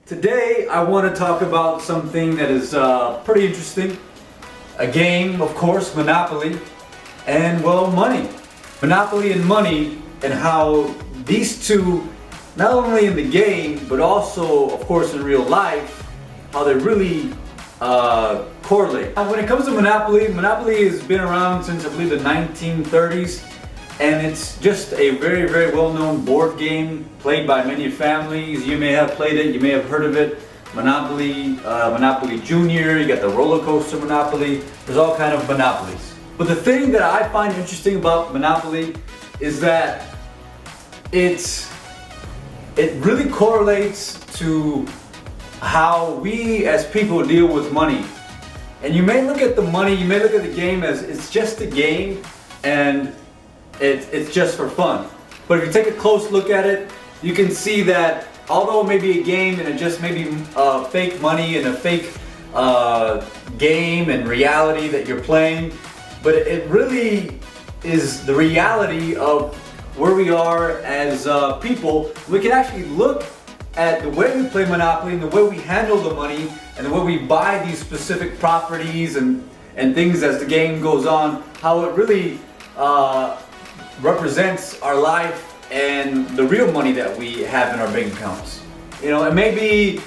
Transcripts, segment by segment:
Today I want to talk about something that is pretty interesting. A game, of course, Monopoly, and well, money. Monopoly and money, and how these two, not only in the game, but also, of course, in real life, how they really correlate. Now, when it comes to Monopoly, Monopoly has been around since I believe the 1930s. And it's just a very, very well-known board game played by many families. You may have played it, you may have heard of it. Monopoly, Monopoly Junior, you got the roller coaster Monopoly. There's all kind of Monopolies. But the thing that I find interesting about Monopoly is that it really correlates to how we as people deal with money. And you may look at the money, you may look at the game as it's just a game and it's just for fun. But if you take a close look at it, you can see that although it may be a game and it just may be fake money and a fake game and reality that you're playing, but it really is the reality of where we are as people. We can actually look at the way we play Monopoly and the way we handle the money and the way we buy these specific properties and things as the game goes on, how it really represents our life and the real money that we have in our bank accounts. You know, it may be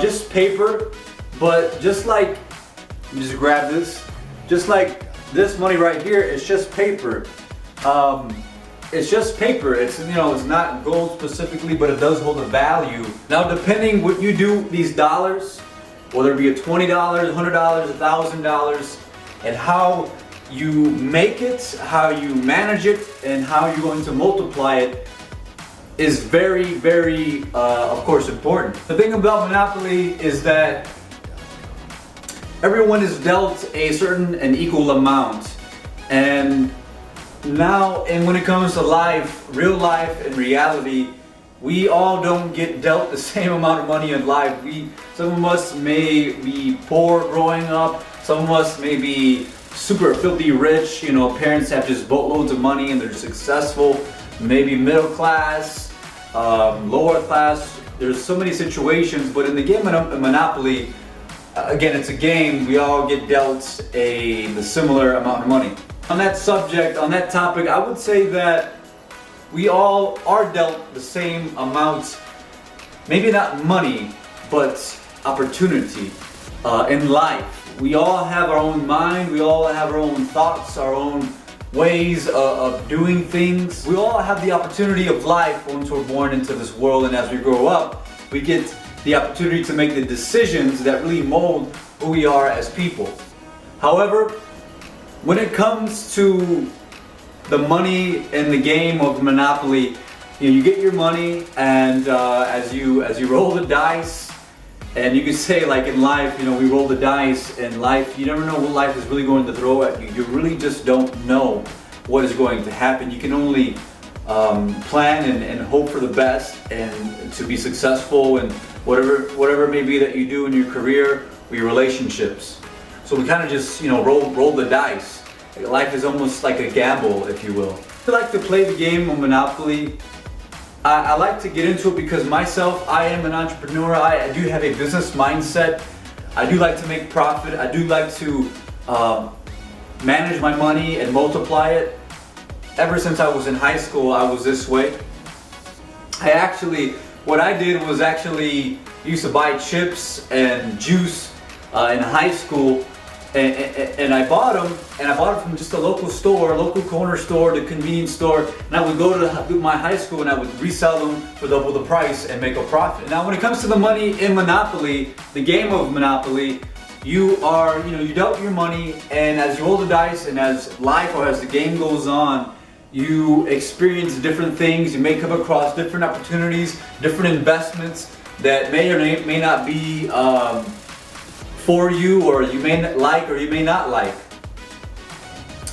just paper, but just like, just grab this, just like this money right here, it's just paper. It's just paper. It's, you know, it's not gold specifically, but it does hold a value. Now, depending what you do with these dollars, whether it be a $20, $100, $1,000, and how you make it, how you manage it, and how you're going to multiply it is very, very, of course, important. The thing about Monopoly is that everyone is dealt a certain and equal amount. And now, and when it comes to life, real life and reality, we all don't get dealt the same amount of money in life. Some of us may be poor growing up, some of us may be super filthy rich, you know, parents have just boatloads of money and they're successful, maybe middle class, lower class. There's so many situations, but in the game of Monopoly, again, it's a game, we all get dealt the similar amount of money. On that subject, on that topic, I would say that we all are dealt the same amount, maybe not money, but opportunity in life. We all have our own mind, we all have our own thoughts, our own ways of doing things. We all have the opportunity of life once we're born into this world, and as we grow up, we get the opportunity to make the decisions that really mold who we are as people. However, when it comes to the money in the game of Monopoly, you get your money, and as you roll the dice, and you could say, like in life, you know, we roll the dice in life. You never know what life is really going to throw at you. You really just don't know what is going to happen. You can only plan and hope for the best and to be successful in whatever it may be that you do in your career or your relationships. So we kind of just, you know, roll the dice. Life is almost like a gamble, if you will. I like to play the game of Monopoly. I like to get into it because myself, I am an entrepreneur. I do have a business mindset. I do like to make profit. I do like to manage my money and multiply it. Ever since I was in high school, I was this way. What I did was actually used to buy chips and juice in high school. And I bought them, and I bought it from just a local store, local corner store, the convenience store, and I would go to my high school and I would resell them for double the price and make a profit. Now when it comes to the money in Monopoly, the game of Monopoly, you dealt your money, and as you roll the dice and as life or as the game goes on, you experience different things, you may come across different opportunities, different investments that may or may not be for you, or you may like or you may not like.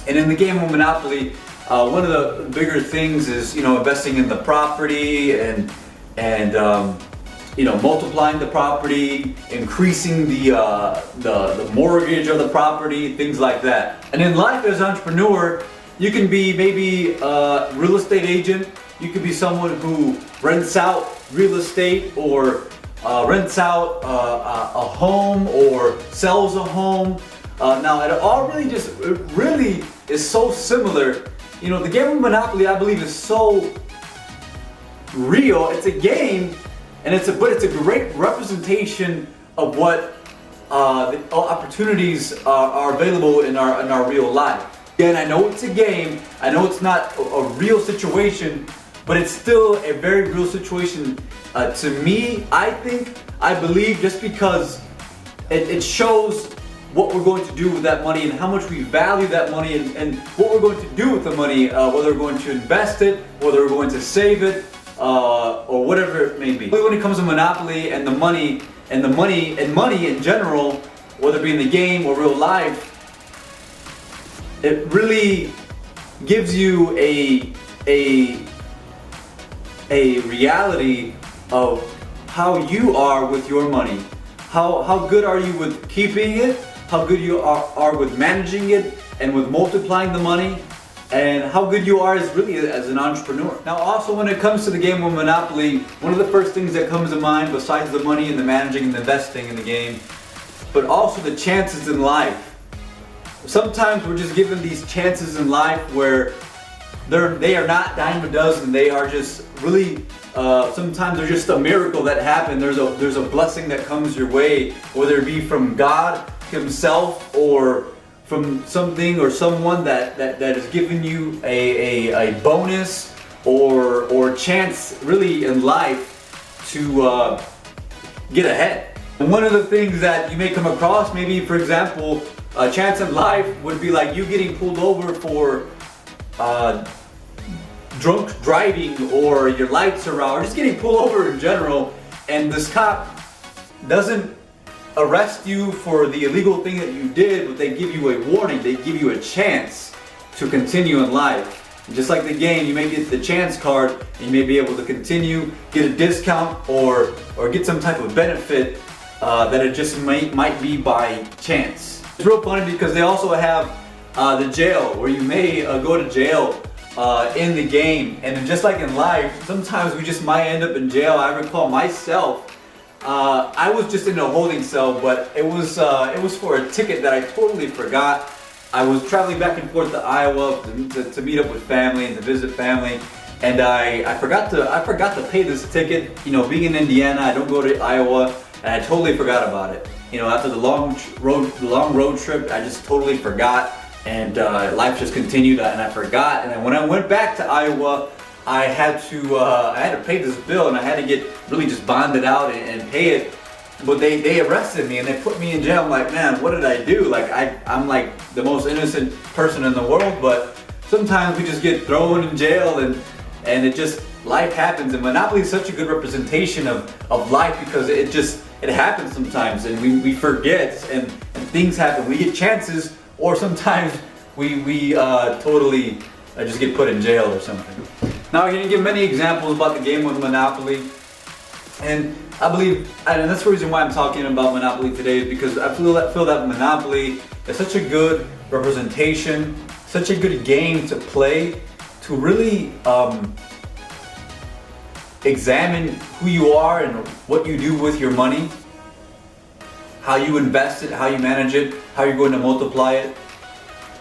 And in the game of Monopoly, one of the bigger things is, you know, investing in the property and you know, multiplying the property, increasing the mortgage of the property, things like that. And in life as an entrepreneur, you can be maybe a real estate agent, you could be someone who rents out real estate or rents out a home or sells a home. Now it really is so similar. You know, the game of Monopoly, I believe, is so real. It's a game, and but it's a great representation of what the opportunities are available in our real life. Again, I know it's a game. I know it's not a real situation, but it's still a very real situation to me. I believe, just because it shows what we're going to do with that money and how much we value that money, and what we're going to do with the money, whether we're going to invest it, whether we're going to save it, or whatever it may be. When it comes to Monopoly and money in general, whether it be in the game or real life, it really gives you a reality of how you are with your money. How good are you with keeping it? How good you are with managing it and with multiplying the money, and how good you are as an entrepreneur. Now, also, when it comes to the game of Monopoly, one of the first things that comes to mind, besides the money and the managing and the investing in the game, but also the chances in life. Sometimes we're just given these chances in life where they are not dime a dozen. They are just really, sometimes they're just a miracle that happened. There's a blessing that comes your way, whether it be from God Himself or from something or someone that has given you a bonus or chance really in life to get ahead. And one of the things that you may come across, maybe for example, a chance in life would be like you getting pulled over for drunk driving, or your lights are out, or just getting pulled over in general, and this cop doesn't arrest you for the illegal thing that you did, but they give you a warning, they give you a chance to continue in life. And just like the game, you may get the chance card and you may be able to continue, get a discount, or get some type of benefit that it just might be by chance. It's real funny because they also have the jail, where you may go to jail in the game, and just like in life, sometimes we just might end up in jail. I recall myself, I was just in a holding cell, but it was for a ticket that I totally forgot. I was traveling back and forth to Iowa to meet up with family and to visit family, and I forgot to pay this ticket. You know, being in Indiana, I don't go to Iowa, and I totally forgot about it. You know, after the long road trip, I just totally forgot, and life just continued, and I forgot. And then when I went back to Iowa, I had to pay this bill, and I had to get really just bonded out and pay it. But they arrested me and they put me in jail. I'm like, man, what did I do? Like I'm like the most innocent person in the world, but sometimes we just get thrown in jail, and it just, life happens. And Monopoly is such a good representation of life, because it happens sometimes, and we forget, and things happen. We get chances, or sometimes we totally just get put in jail or something. Now, I can give many examples about the game of Monopoly, and I believe, and that's the reason why I'm talking about Monopoly today, is because I feel that Monopoly is such a good representation, such a good game to play, to really examine who you are and what you do with your money, how you invest it, how you manage it, how you're going to multiply it,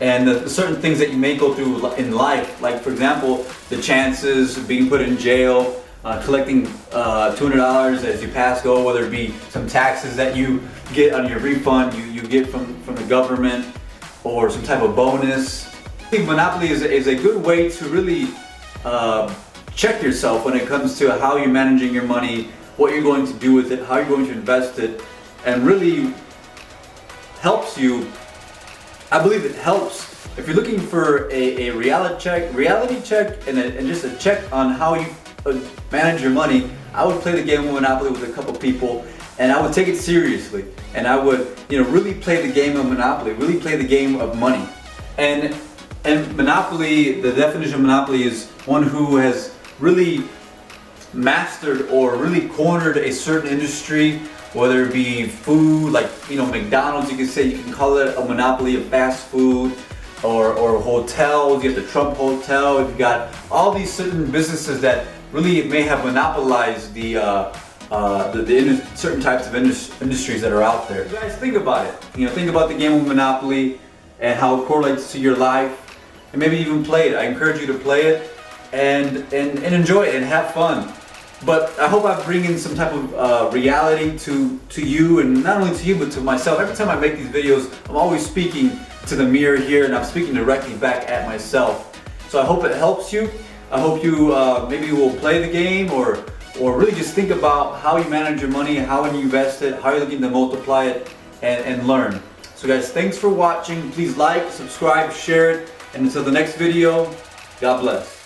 and the certain things that you may go through in life, like for example, the chances of being put in jail, collecting $200 as you pass go, whether it be some taxes that you get on your refund you get from the government, or some type of bonus. I think Monopoly is a good way to really check yourself when it comes to how you're managing your money, what you're going to do with it, how you're going to invest it, and really helps you. I believe it helps if you're looking for a reality check and just a check on how you manage your money. I would play the game of Monopoly with a couple people, and I would take it seriously, and I would, really play the game of Monopoly, really play the game of money. And Monopoly, the definition of Monopoly is one who has really mastered or really cornered a certain industry, whether it be food, like McDonald's. You can call it a monopoly of fast food, or hotels. You have the Trump Hotel. You've got all these certain businesses that really may have monopolized the certain types of industries that are out there. You guys, think about it. Think about the game of Monopoly and how it correlates to your life, and maybe even play it. I encourage you to play it and enjoy it and have fun. But I hope I bring in some type of reality to you, and not only to you, but to myself. Every time I make these videos, I'm always speaking to the mirror here, and I'm speaking directly back at myself. So I hope it helps you. I hope you maybe will play the game, or really just think about how you manage your money, how you invest it, how you're looking to multiply it, and learn. So guys, thanks for watching. Please like, subscribe, share it, and until the next video, God bless.